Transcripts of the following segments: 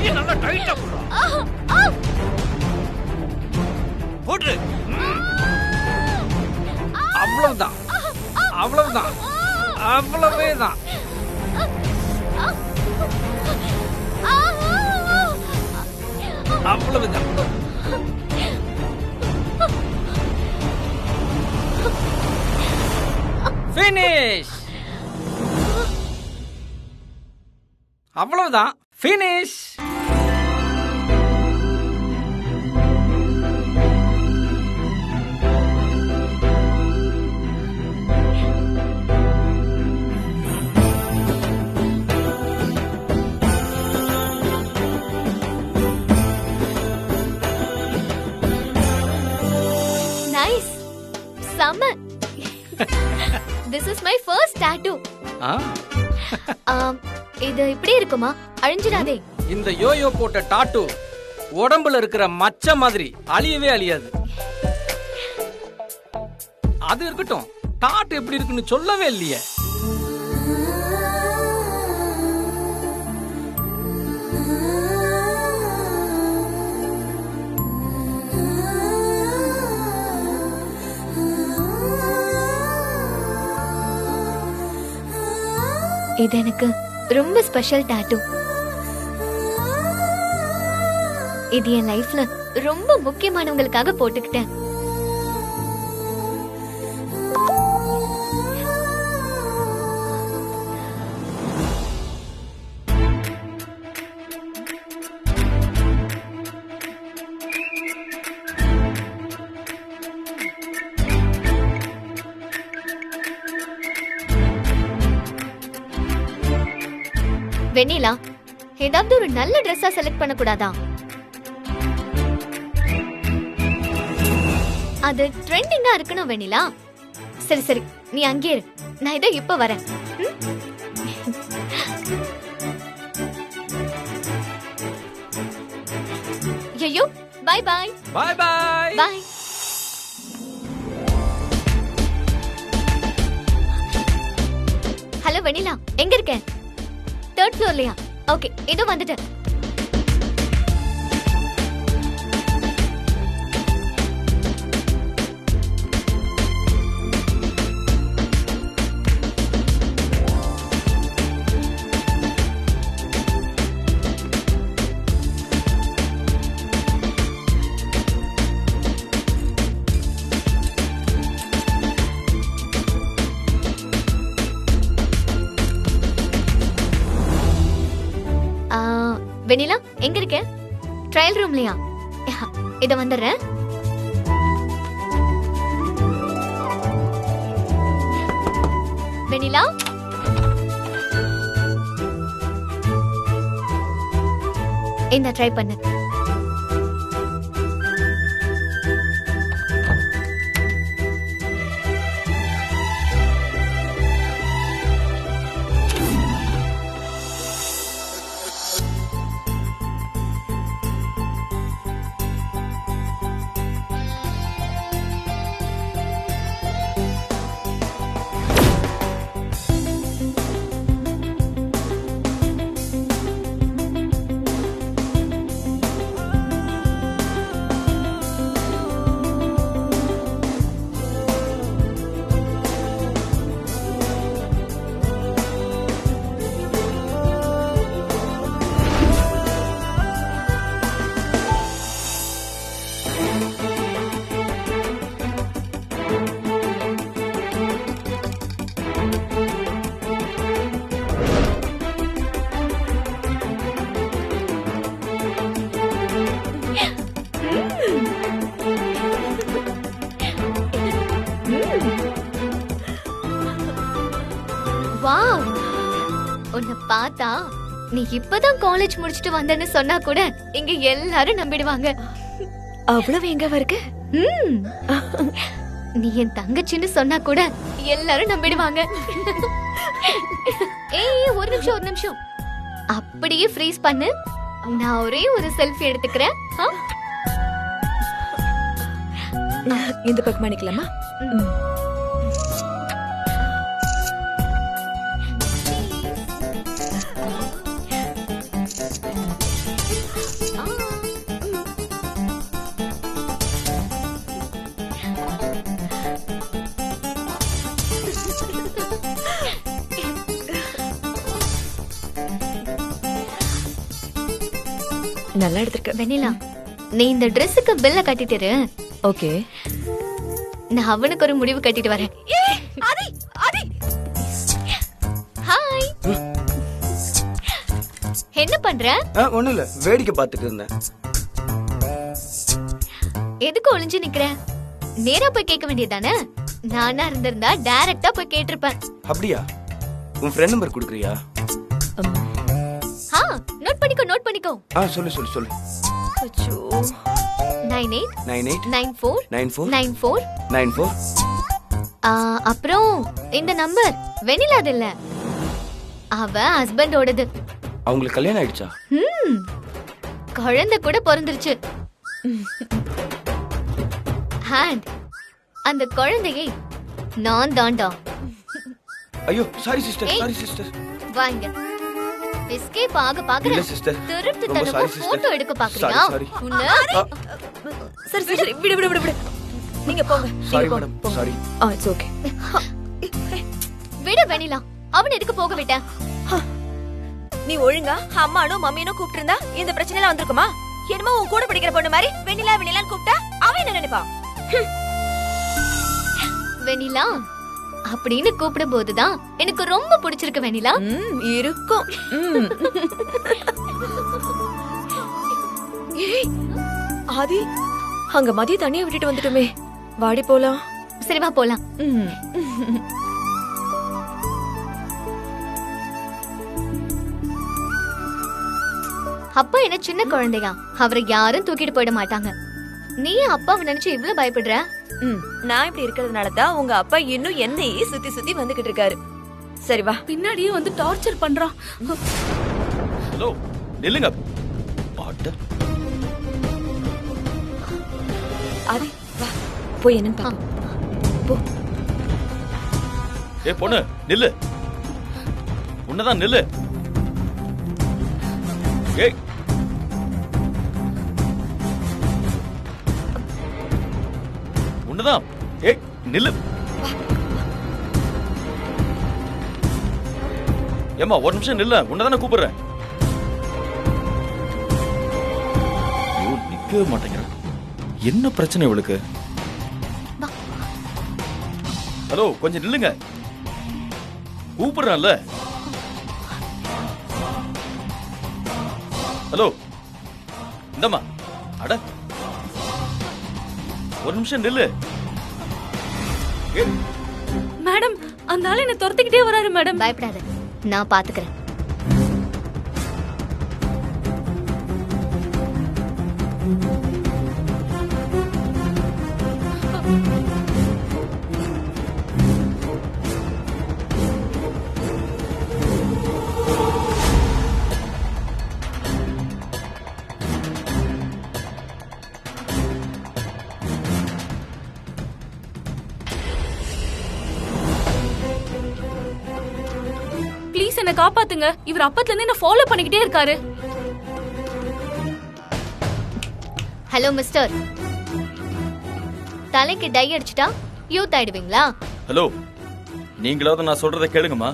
கையை நல்லா டைட்டா போடு. அவ்வளவுதான், அவ்வளவுதான், அவ்வளவேதான். அவ்வளவுதான். Finish. அவ்வளவுதான். Finish. Nice. Summer. This is my first tattoo. இது இப்படி இருக்குமா? அழிஞ்சிடாதே. இந்த யோயோ போட்ட டாட்டூ உடம்புல இருக்கிற மச்ச மாதிரி அழியவே அழியாது. அது இருக்கட்டும், டாட்டூ எப்படி இருக்குன்னு சொல்லவே இல்லையே. இது எனக்கு ரொம்ப ஸ்பெஷல் டாட்டூ. இது என் லைஃப்ல ரொம்ப முக்கியமானவங்களுக்காக போட்டுக்கிட்டேன். வெண்ணிலா, ஏதாவது ஒரு நல்ல ட்ரெஸ்ஸா செலக்ட் பண்ண கூடாதா? அது ட்ரெண்டிங்கா இருக்கணும் வெண்ணிலா. சரி சரி, நீ அங்கே இரு, நான் இதோ இப்ப வரேன். ஐயோ, bye bye. Bye bye. Bye. Hello Vennila, எங்க இருக்க? 3rd ஃப்ளோர்லயா? ஓகே, இதோ வந்துட்டேன். வெண்ணிலா, எங்க இருக்க? ட்ரையல் ரூம்லயா? இத வந்துடுறேன். வெண்ணிலா, இந்த ட்ரை பண்ணு. வாவ், உன்னை பார்த்தா நீ இப்பதான் காலேஜ் முடிச்சிட்டு வந்தேன்னு சொன்னா கூட இங்க எல்லாரும் நம்பிடுவாங்க. அவ்வளவு எங்க இருக்கு? நீ என் தங்கச்சின்னு சொன்னா கூட எல்லாரும் நம்பிடுவாங்க. ஏய், ஒரு நிமிஷம் ஒரு நிமிஷம், அப்படியே ஃப்ரீஸ் பண்ணு. நான் ஒரே ஒரு செல்ஃபி எடுத்துக்கிறேன். இந்த பக்கம் பண்ணிக்கலாமா? நல்லா எடுத்திருக்க. வெண்ணிலா, நீ இந்த ட்ரெஸ்ஸுக்கு பில்ல கட்டிட்டு ஓகே. நான் அவனுக்கு ஒரு முடிவு கட்டிட்டு வரேன். ஹாய், என்ன பண்ற? ஒண்ணும் இல்ல, வேடிக்கை பார்த்துட்டு இருந்தேன். எதுக்கு ஒளிஞ்சு நிக்கிற? நேரா போய் கேட்க வேண்டியதானே? நானா இருந்திருந்தா டைரக்டா போய் கேட்டிருப்பேன். அப்படியா? உன் ஃப்ரெண்ட் நம்பர் குடுக்குறியா? நோட் பண்ணிக்கோ, நோட் பண்ணிக்கோ. சொல்லு சொல்லு சொல்லு. அச்சோ. 9898949494. அப்புறம் இந்த நம்பர் வெண்ணிலாது இல்ல, அவ ஹஸ்பண்டோடது. அவங்களுக்கு கல்யாணம் ஆயிடுச்சா? குழந்தை கூட பிறந்துருச்சு. ஹேண்ட், அந்த குழந்தையை நான் தாண்டா. ஐயோ சாரி சிஸ்டர், சாரி சிஸ்டர். வாங்க. எஸ்கேப் ஆக பாக்குற. இல்ல சிஸ்டர், திருட்டுத்தனமா போட்டோ எடுக்க பாக்குறியா? சரி சரி, விடு விடு விடு விடு. நீங்க போங்க. Sorry madam, sorry. It's okay. விடு வெண்ணிலா, அவன் எதுக்கு போக விட்ட? நீ ஒழுங்கா அம்மானோ மம்மியனோ கூப்பிட்டு இருந்தா இந்த பிரச்சனை எல்லாம் வந்திருக்குமா? என்னமோ உன் கூட படிக்கிற பொண்ணு மாதிரி வெண்ணிலா வெண்ணிலான்னு கூப்பிட்டா அவன் என்ன நினைப்பா? வெண்ணிலா அப்படின்னு கூப்பிடும் போதுதான் எனக்கு ரொம்ப பிடிச்சிருக்கு வெண்ணிலா. இருக்கும். ஆதி, அங்க மதிய தனியா விட்டுட்டு வந்துட்டுமே. வாடி போலாம். சரி வா போலாம். அப்பா என்ன சின்ன குழந்தையா? அவரை யாரும் தூக்கிட்டு போயிட மாட்டாங்க. நீ அப்பாவை நினைச்சு இவ்வளவு பயப்படுற? நான் இப்படி இருக்கிறதுனால தான் உங்க அப்பா இன்னும் என்னையே சுத்தி சுத்தி வந்துகிட்டு இருக்காரு. சரி வா. பின்னாடியே வந்து டார்ச்சர் பண்றான். ஹலோ, நில்லுங்க. பாட்ட ஆதி, வா போய் என்னன்னு பாப்போம். போ. ஏ பொண்ணு, நில்லு. உன்னதான் நில்லு. ஏய், உன்னதான். ஏய், நில்லு. ஏம்மா ஒரு நிமிஷம் நில்ல, உன்னதானே கூப்பிடுறேன். நிக்கவே மாட்டேங்கிறேன். என்ன பிரச்சனை இவளுக்கு? ஹலோ, கொஞ்சம் நில்லுங்க. கூப்பிடுறான்ல. ஹலோ, இந்தம்மா. அட, ஒரு நிமிஷம் நில்லு. மேடம், அந்த ஆளு என்ன துரத்திக்கிட்டே வராரு மேடம். பயப்படாத, நான் பாத்துக்கிறேன். ப்ளீஸ் என்ன காப்பாத்துங்க. இவர் அப்பத்துல இருந்து என்ன ஃபாலோ பண்ணிக்கிட்டே இருக்காரு. ஹலோ மிஸ்டர், தலைக்கு டை அடிச்சிட்டா யூத் ஆயிடுவீங்களா? ஹலோ, நீங்களாவது நான் சொல்றதை கேளுங்கம்மா.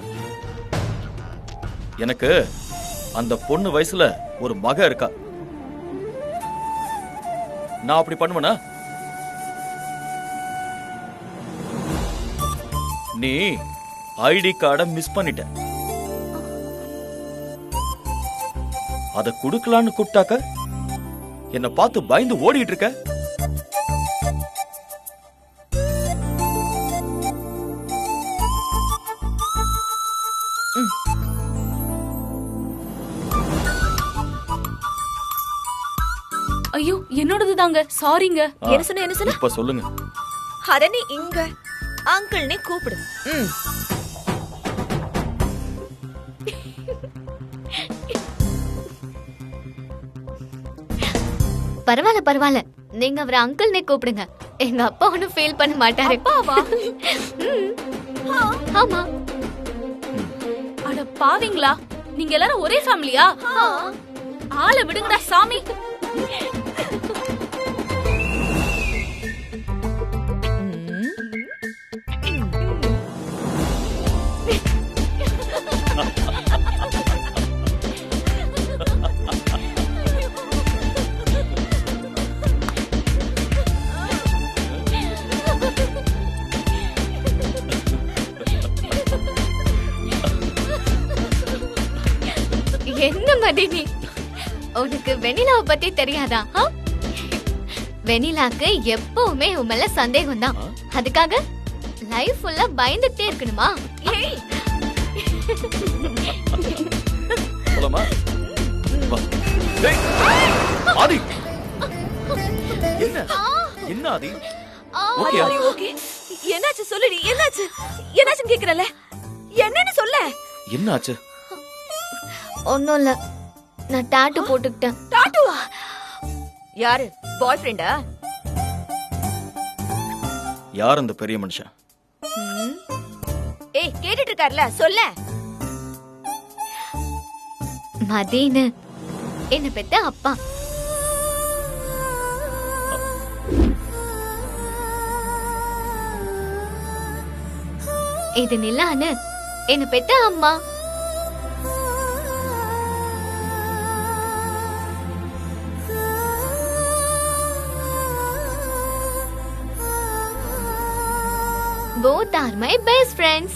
எனக்கு அந்த பொண்ணு வயசுல ஒரு மக இருக்கா. நான் அப்படி பண்ணுவேனா? நீ ஐடி கார்டை மிஸ் பண்ணிட்ட. அதை குடுக்கலான்னு கூப்பிட்டாக்க என்ன பார்த்து பயந்து ஓடிட்டு இருக்க. ஐயோ, என்னோடது தாங்க. சாரிங்க. என்ன சொன்ன என்ன சொன்ன? இப்ப சொல்லுங்க. அத நீ இங்க அங்கிள் நீ கூப்பிடு. பரவாயில்ல பரவாயில்ல, நீங்க அவரை அங்கிள்னே கூப்பிடுங்க. எங்க அப்பா ஒன்னும் ஃபீல் பண்ண மாட்டாரு. அப்பாவா? ஆமா. அட பாவீங்களா, நீங்க எல்லாரும் ஒரே ஃபேமிலியா? ஆளை விடுங்கடா சாமி. என்ன மதி நீ? உனக்கு வெண்ணிலாவை பத்தி தெரியாதா? வெண்ணிலாக்கு எப்பவுமே உன் மேல சந்தேகம் தான். அதுக்காக லைஃப் ஃபுல்லா பயந்துட்டே இருக்கணுமா? ஏய் போலாமா? வா. டேய், ஆதி என்ன என்ன ஆதி? ஓகே ஓகே என்னாச்சு சொல்லுடி, என்னாச்சு என்னாச்சுன்னு கேக்குறல, என்னன்னு சொல்ல. என்ன ஆச்சு? ஒண்ணும் இல்ல, நான் டாட்டூ போட்டுக்கிட்டேன். டாட்டூவா? யாரு, பாய் ஃப்ரெண்டா? யார் அந்த பெரிய மனுஷன்? ஏய் கேட்டுட்டு இருக்கார்ல, சொல்ல. மதின்னு என்ன பெத்த அப்பா. இது நிலான்னு என்ன பெத்த அம்மா. Both are my best friends.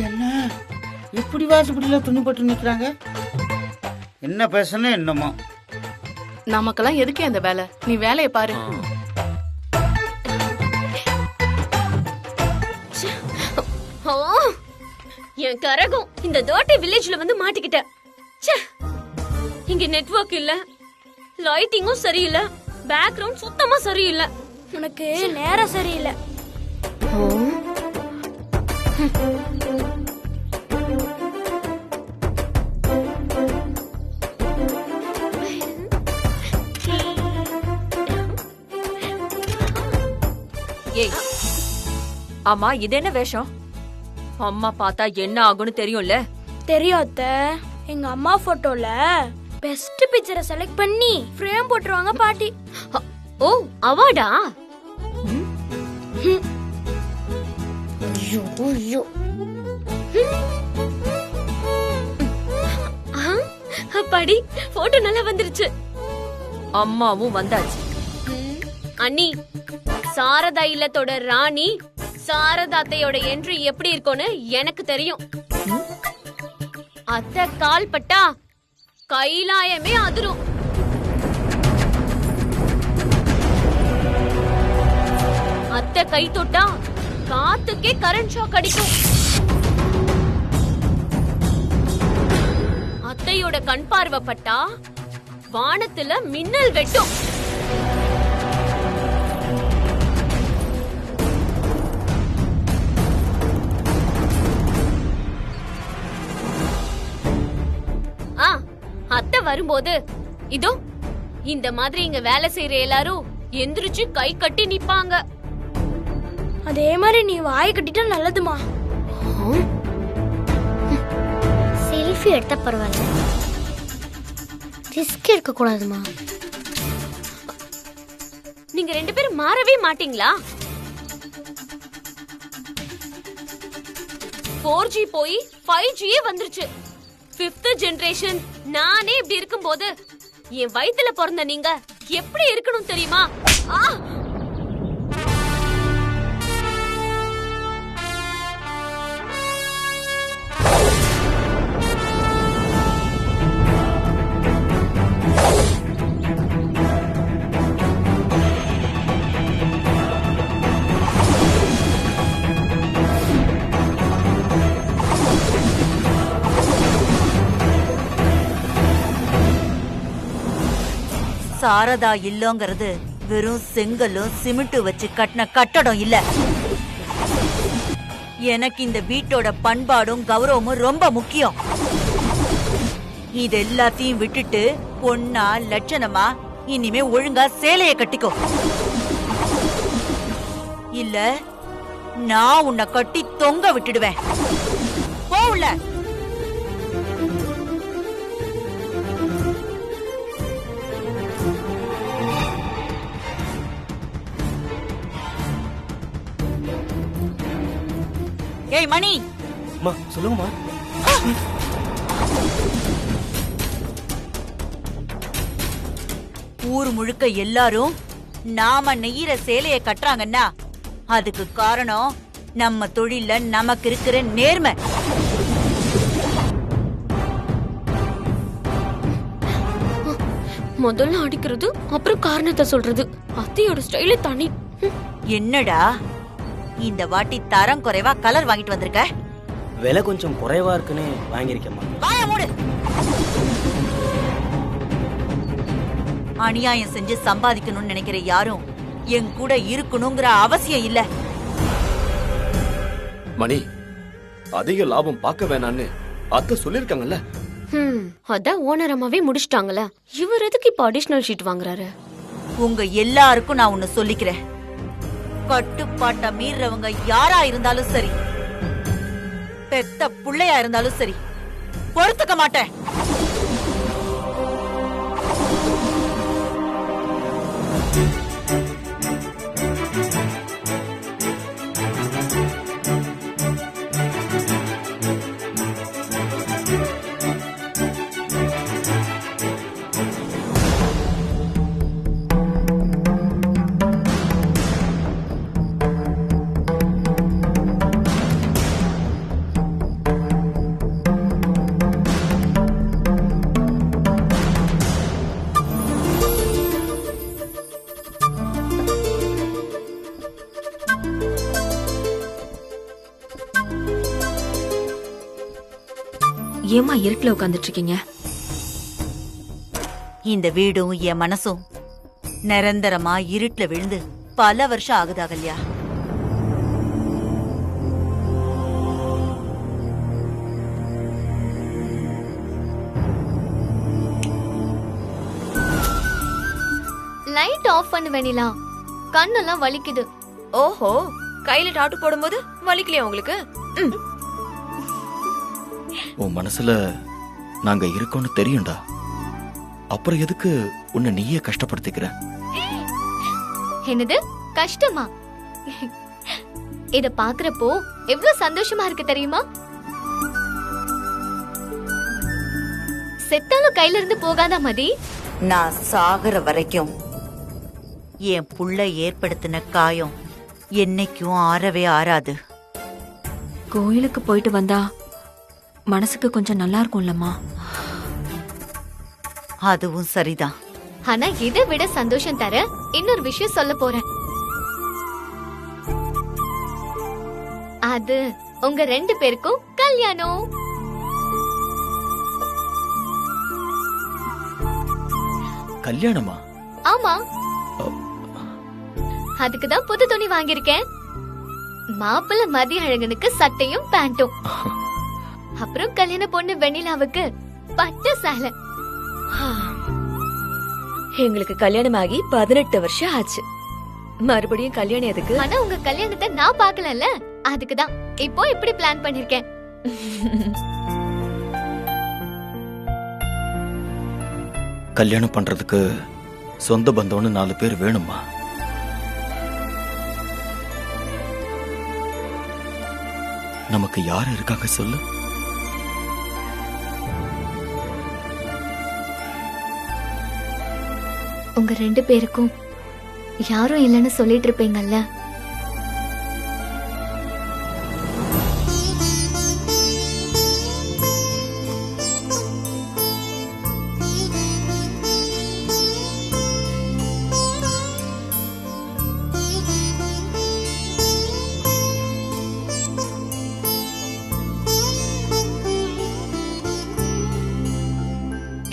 என்ன இப்படி வாசப்படியில துணி போட்டு நிக்கிறாங்க? என்ன பேசணும் என்னமோ. நமக்கெல்லாம் எதுக்கே அந்த வேலை? நீ வேலையை பாரு. என் கரகம் இந்த தோட்டை வில்லேஜ்ல வந்து மாட்டிக்கிட்ட. இங்க நெட்வொர்க் இல்ல, லைட்டிங்கும் சரியில்லை, பேக்ரவுண்ட் சுத்தமா சரியில்லை. உனக்கு நேரம் சரியில்லை. ஏய் ஆமா, இது என்ன வேஷம்? அம்மா பார்த்தா என்ன ஆகும்னு தெரியும்ல? தெரியும் அத்தை. எங்க அம்மா போட்டோல பெஸ்ட் பிக்சரை செலக்ட் பண்ணி ஃப்ரேம் போட்டுருவாங்க பாட்டி. ஓ அவார்டா? அப்பாடி, போட்டோ நல்லா வந்துருச்சு. அம்மாவும் வந்தாச்சு. அண்ணி, சாரதா இல்லத்தோட ராணி சாரதா அத்தையோட என்ட்ரி எப்படி இருக்கும்னு எனக்கு தெரியும். அத்தை கால் பட்டா கைலாயமே அதிரும். அத்தை கை தொட்டா காத்துக்கே கரண்ட் ஷாக் அடிக்கும். அத்தையோட கண் பார்வை பட்டா வானத்துல மின்னல் வெட்டும். அத்தை வரும்போது இதோ இந்த மாதிரி இங்க வேலை செய்யற எல்லாரும் எந்திரிச்சு கை கட்டி நிப்பாங்க. அதே மாதிரி நீ வாய் கட்டிட்டா நல்லதுமா. செல்ஃபி எடுத்த பரவாயில்ல, ரிஸ்க் எடுக்க கூடாதுமா. நீங்க ரெண்டு பேரும் மாறவே மாட்டீங்களா? 4G போய் 5G வந்துருச்சு. 5th generation. நானே இப்படி இருக்கும்போது என் வயித்துல பிறந்த நீங்க எப்படி இருக்கணும் தெரியுமா? சாரதா இல்லங்கிறது வெறும் செங்கலும் சிமெண்ட் வச்சு கட்டின கட்டடம் இல்ல. எனக்கு இந்த வீட்டோட பண்பாடும் கௌரவமும் ரொம்ப முக்கியம். இது எல்லாத்தையும் விட்டுட்டு பொண்ணா லட்சணமா இனிமே ஒழுங்கா சேலைய கட்டிக்கோ. இல்ல நான் உன்னை கட்டி தொங்க விட்டுடுவேன். போல ஏய் மணி. சொல்லுங்கம்மா. ஊர் முழுக்க எல்லாரும் நாம நெய்யிற சேலைய கட்டுறாங்கன்னா அதுக்கு காரணம் நம்ம தொழில நமக்கு இருக்கிற நேர்மை. முதல்ல அடிக்கிறது, அப்புறம் காரணத்தை சொல்றது. அத்தையோட ஸ்டைலே தனி. என்னடா இந்த வாட்டி தரம் குறைவா கலர் வாங்கிட்டு வந்திருக்க? விலை கொஞ்சம் குறைவா இருக்குன்னு வாங்கியிருக்கேம்மா. வாய மூடு. அநியாயம் செஞ்சு சம்பாதிக்கணும்னு நினைக்கிற யாரும் என் கூட இருக்கணுங்கிற அவசியம் இல்ல. மணி, அதிக லாபம் பார்க்க வேணான்னு அத்தை சொல்லிருக்காங்கல்ல. அதான் ஓனர் அம்மாவே முடிச்சிட்டாங்கல்ல. இவர் எதுக்கு இப்ப அடிஷனல் ஷீட் வாங்குறாரு? உங்க எல்லாருக்கும் நான் ஒன்னு சொல்லிக்கிறேன். கட்டுப்பாட்ட மீறவங்க யாரா இருந்தாலும் சரி, பெத்த புள்ளையா இருந்தாலும் சரி, பொறுத்துக்க மாட்டேன். ஏமா இருட்டுல உட்காந்துட்டு இருக்கீங்க? இந்த வீடும் என் மனசும் நிரந்தரமா இருட்டுல விழுந்து பல வருஷம் ஆகுதா கல்யா. லைட் ஆஃப் பண்ணு வெண்ணிலா, கண்ணெல்லாம் வலிக்குது. ஓஹோ, கையில டாட்டு போடும்போது வலிக்கலையா உங்களுக்கு? உன் மனசுல நாங்க இருக்கோம்னு தெரியும்டா. அப்புறம் எதுக்கு உன்னை நீயே கஷ்டப்படுத்திக்கிற? என்னது கஷ்டமா? இத பாக்குறப்போ எவ்வளவு சந்தோஷமா இருக்கு தெரியுமா? செத்தாலும் கையில இருந்து போகாதா மதி? நான் சாகுற வரைக்கும் என் புள்ள ஏற்படுத்தின காயம் என்னைக்கும் ஆறவே ஆறாது. கோயிலுக்கு போயிட்டு வந்தா மனசுக்கு கொஞ்சம் நல்லா இருக்கும்லம்மா. அதுவும் சரிதான். ஆனா இதை விட சந்தோஷம் தர இன்னொரு விஷயம் சொல்ல போறேன். அது உங்க 2 பேருக்கும் கல்யாணம். கல்யாணமா? ஆமா, அதுக்குதான் புது துணி வாங்கியிருக்கேன். மாப்பிள்ள மதிய அழகனுக்கு சட்டையும் பேண்டும், அப்புறம் கல்யாண பொண்ணு வெண்ணிலாவுக்கு பட்டு சேலை. எங்களுக்கு கல்யாணம் ஆகி 18 வருஷம் ஆச்சு. மறுபடியும் கல்யாணம் எதுக்கு? ஆனா உங்க கல்யாணத்தை நான் பாக்கலல்ல, அதுக்குதான் இப்போ இப்படி பிளான் பண்ணிருக்கேன். கல்யாணம் பண்றதுக்கு சொந்த பந்தம்னு 4 பேர் வேணுமா? நமக்கு யாரு இருக்காங்க சொல்லு? உங்க 2 பேருக்கும் யாரும் இல்லைன்னு சொல்லிட்டு இருப்பீங்கல்ல.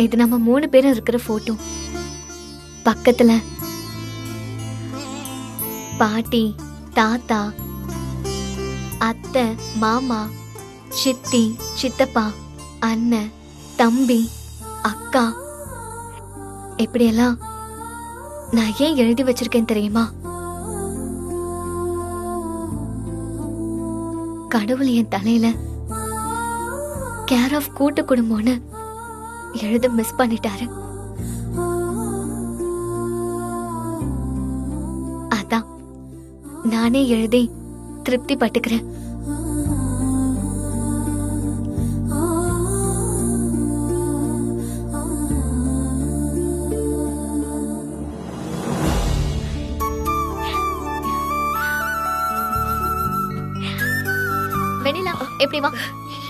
இது நம்ம 3 பேரும் இருக்கிற போட்டோ. பக்கத்துல பாட்டி, தாத்தா, அத்தை, மாமா, சித்தி, சித்தப்பா, அண்ணன், தம்பி, அக்கா, இப்படியெல்லாம் நான் ஏன் எழுதி வச்சிருக்கேன் தெரியுமா? கடவுள் என் தலையில கேர் ஆஃப் கூட்டு குடும்பம்னு எழுத மிஸ் பண்ணிட்டாரு. அதான் நானே எழுதி திருப்தி பட்டுக்கிறேன். வெண்ணிலா, எப்படி வா.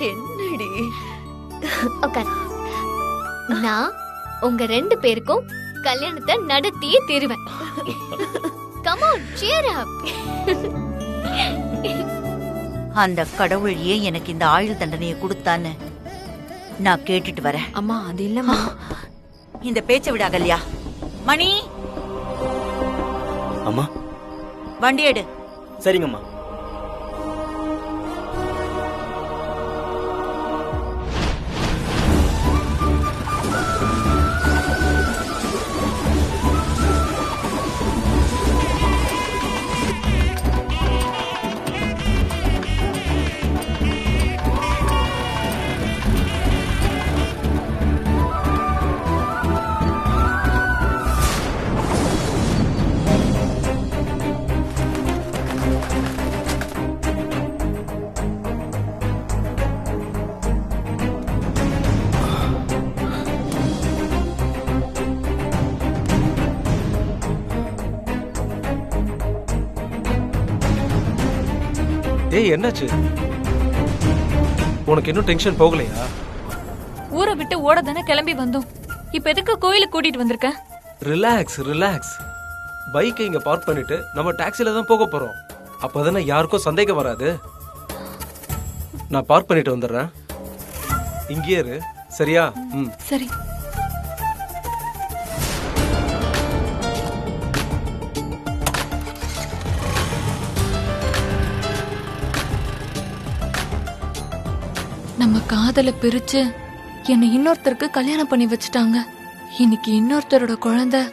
என்னடி உட்கார். நான் உங்க 2 பேருக்கும் கல்யாணத்தை நடத்தியே தீருவேன். Come on, cheer up. அந்த கடவுள் ஏன் எனக்கு இந்த ஆயுள் தண்டனையை கொடுத்தான்னு நான் கேட்டுட்டு வரேன். அம்மா அது இல்லம்மா. இந்த பேச்சை விட அகல்யா. மணி, அம்மா. வண்டி எடு. சரிங்கம்மா. ஏய், என்னாச்சு? உனக்கு இன்னும் டென்ஷன் போகலையா? ஊரை விட்டு ஓட தானே கிளம்பி வந்தோம். இப்ப எதுக்கு கோயிலுக்கு கூட்டிட்டு வந்திருக்க? Relax relax. பைக்கை இங்க பார்க் பண்ணிட்டு நம்ம டாக்ஸில தான் போக போறோம். அப்பதானே யாருக்கும் சந்தேகம் வராது. நான் பார்க் பண்ணிட்டு வந்துடுறேன். இங்கேயே இரு, சரியா? ம், சரி. நம்ம காதல பிரிச்சு என்னை இன்னொருத்தருக்கு கல்யாணம் பண்ணி வச்சுட்டாங்க. இன்னைக்கு இன்னொருத்தரோட குழந்தை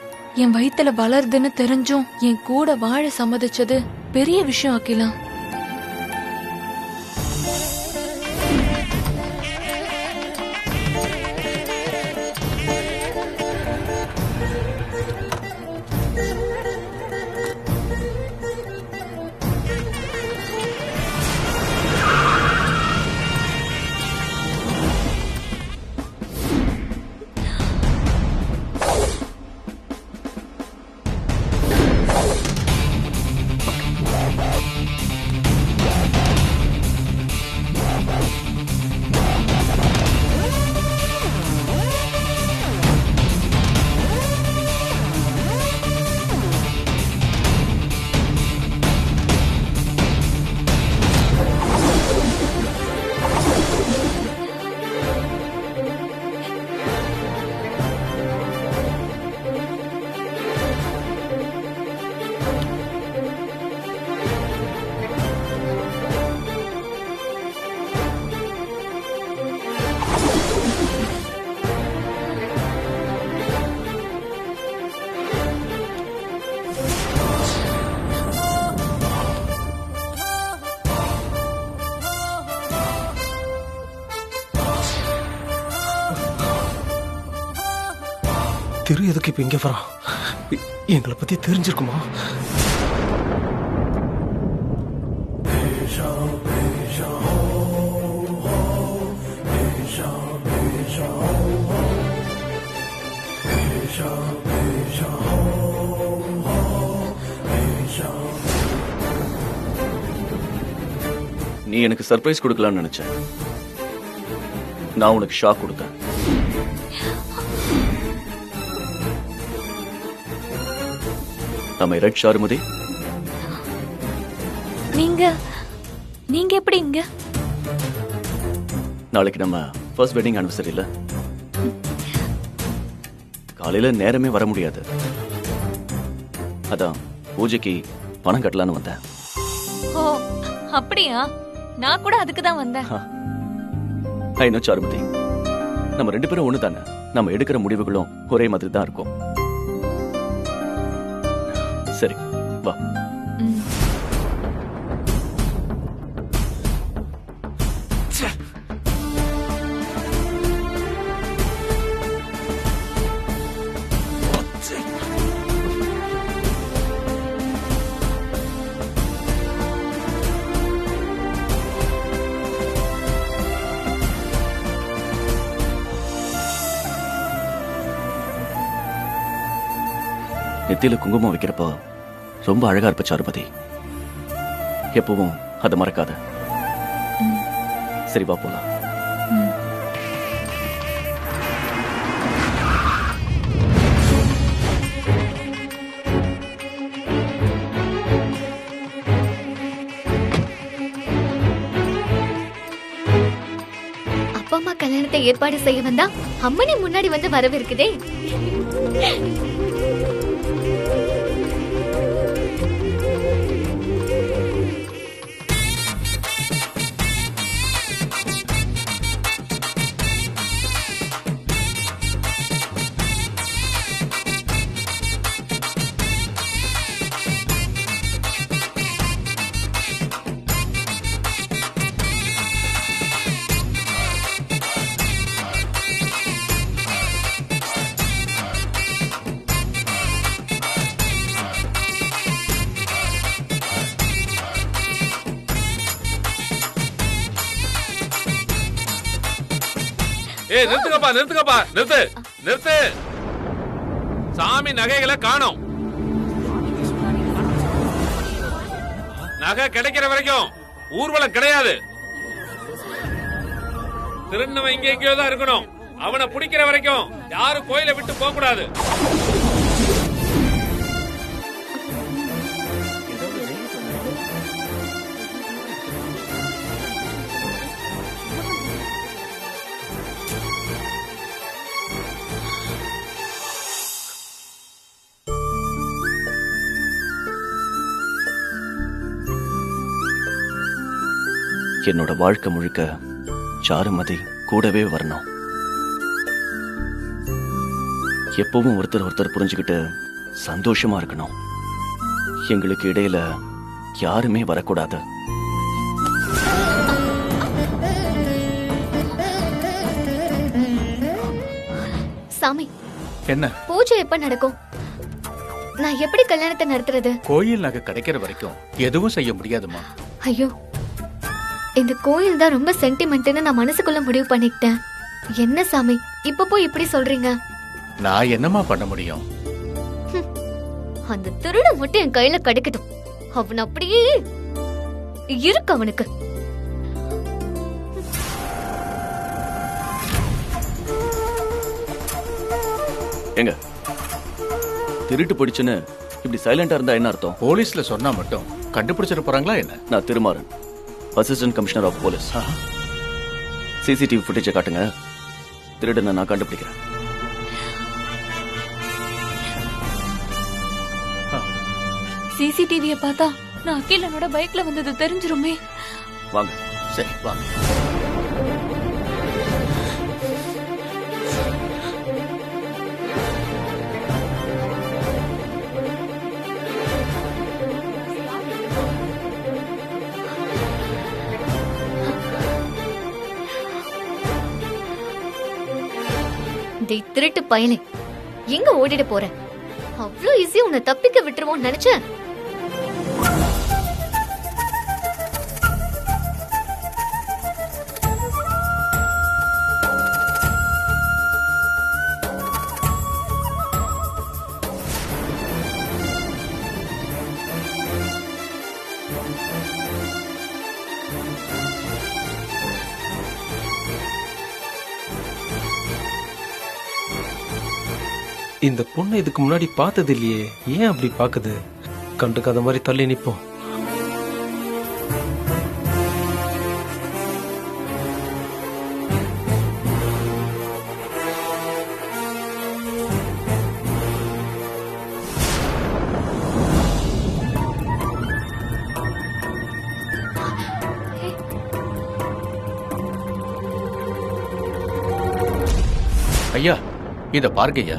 என் வயித்துல வளருதுன்னு தெரிஞ்சும் என் கூட வாழ சம்மதிச்சது பெரிய விஷயம் அகிலா. திரு எதுக்கு இப்ப இங்க வரான்? எங்களை பத்தி தெரிஞ்சிருக்குமா? நீ எனக்கு சர்ப்ரைஸ் கொடுக்கலாம்னு நினைச்சேன். நான் உனக்கு ஷாக் கொடுத்தேன். நம்ம ரெட் ஷாருமதி. நீங்க எப்படி இங்க? நாளைக்கு நம்ம ஃபர்ஸ்ட் வெட்டிங் ஆனிவர்சரி இல்ல? காலையில நேரமே வர முடியாது. அதான் பூஜைக்கு பணம் கட்டலான்னு வந்தேன். ஓ அப்படியா? நான் கூட அதுக்கு தான் வந்தேன். ஐநோ சாருமதி, நம்ம 2 பேரும் ஒண்ணு தானே. நம்ம எடுக்கிற முடிவுகளும் ஒரே மாதிரி தான் இருக்கும். சரி வா. நெத்தியில குங்குமம் வைக்கிறப்போ ரொம்ப அழகா இருப்ப சாருமதி. எப்பவும் அதை மறக்காத. சரி வா போலாம். அப்பா அம்மா கல்யாணத்தை ஏற்பாடு செய்ய வந்தா அம்மனே முன்னாடி வந்து வரவேற்குதே. ஏய் நிறுத்துங்கப்பா, நிறுத்துங்கப்பா, நிறுத்து நிறுத்து. சாமி நகைகளை காணோம். நகை கிடைக்கிற வரைக்கும் ஊர்வலம் கிடையாது. திருநவன் இங்க எங்கேயோ தான் இருக்கணும். அவனை பிடிக்கிற வரைக்கும் யாரும் கோயிலை விட்டு போக கூடாது. என்னோட வாழ்க்கை முழுக்க சாருமதி கூடவே வரணும். எப்பவும் ஒருத்தர் புரிஞ்சுக்கிட்டு சந்தோஷமா இருக்கணும். எங்களுக்கு இடையில யாருமே வரக்கூடாது. சாமி, என்ன பூஜை எப்ப நடக்கும்? நான் எப்படி கல்யாணத்தை நடத்துறது? கோயில் நகை கிடைக்கிற வரைக்கும் எதுவும் செய்ய முடியாதுமா. ஐயோ, இந்த கோயில் தான் ரொம்ப சென்டிமெண்ட்னு நான் மனசுக்குள்ள முடிவு பண்ணிக்கிட்டேன். என்ன சாமி இப்ப போய் இப்படி சொல்றீங்க? நான் என்னமா பண்ண முடியும்? அந்த திருட மட்டும் என் கையில கிடைக்கட்டும். அவன் அப்படியே இருக்கு அவனுக்கு. எங்க திருட்டு போயிடுச்சுன்னு இப்படி சைலண்டா இருந்தா என்ன அர்த்தம்? போலீஸ்ல சொன்னா மட்டும் கண்டுபிடிச்சிட போறாங்களா என்ன? நான் Thirumaran, assistant commissioner of police. CCTV ஃபுட்டேஜை காட்டுங்க, திருடனை நான் கண்டுபிடிக்கிறேன். சிசிடிவியை பார்த்தா நான் அகிலனோட பைக்ல வந்தது தெரிஞ்சிருமே. வாங்க. சரி வாங்க. திருட்டு பயலே, எங்க ஓடிட போற? அவ்வளவு ஈஸியா உன்னை தப்பிக்க விட்டுருவோம் நினைச்சேன். இந்த பொண்ணை இதுக்கு முன்னாடி பார்த்தது இல்லையே, ஏன் அப்படி பாக்குது? கண்டுக்காத மாதிரி தள்ளி நிப்போம். ஐயா இத பாருங்க ஐயா.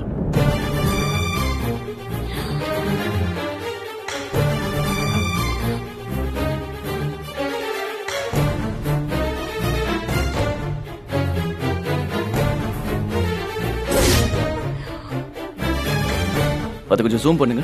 அது கொஞ்சம் ஜூம் பண்ணுங்க.